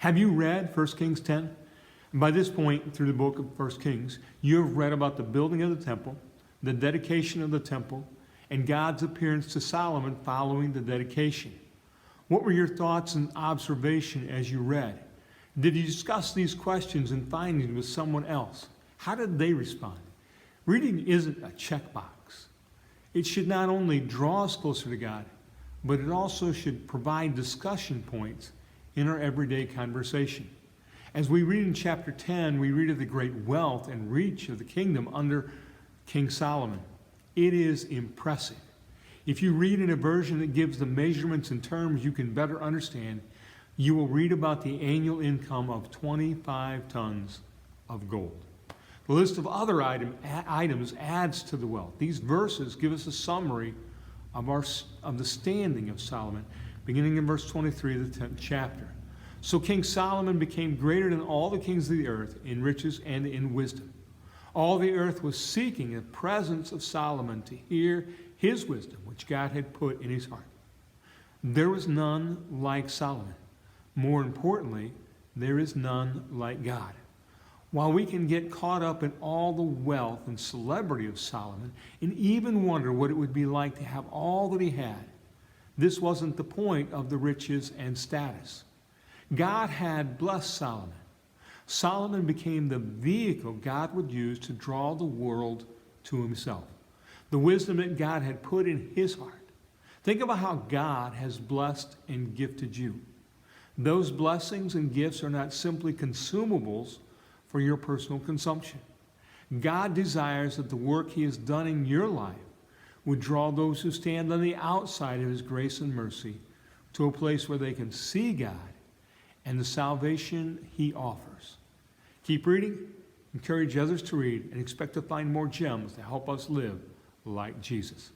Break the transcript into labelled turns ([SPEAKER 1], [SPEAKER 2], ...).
[SPEAKER 1] Have you read 1 Kings 10? And by this point, through the book of 1 Kings, you have read about the building of the temple, the dedication of the temple, and God's appearance to Solomon following the dedication. What were your thoughts and observation as you read? Did you discuss these questions and findings with someone else? How did they respond? Reading isn't a checkbox. It should not only draw us closer to God, but it also should provide discussion points in our everyday conversation. As we read in chapter 10, we read of the great wealth and reach of the kingdom under King Solomon. It is impressive. If you read in a version that gives the measurements and terms you can better understand, you will read about the annual income of 25 tons of gold. The list of other items adds to the wealth. These verses give us a summary of the standing of Solomon, beginning in verse 23 of the 10th chapter. So King Solomon became greater than all the kings of the earth in riches and in wisdom. All the earth was seeking the presence of Solomon to hear his wisdom, which God had put in his heart. There was none like Solomon. More importantly, there is none like God. While we can get caught up in all the wealth and celebrity of Solomon and even wonder what it would be like to have all that he had, this wasn't the point of the riches and status. God had blessed Solomon. Solomon became the vehicle God would use to draw the world to himself. The wisdom that God had put in his heart. Think about how God has blessed and gifted you. Those blessings and gifts are not simply consumables for your personal consumption. God desires that the work he has done in your life would draw those who stand on the outside of his grace and mercy to a place where they can see God and the salvation he offers. Keep reading, encourage others to read, and expect to find more gems to help us live like Jesus.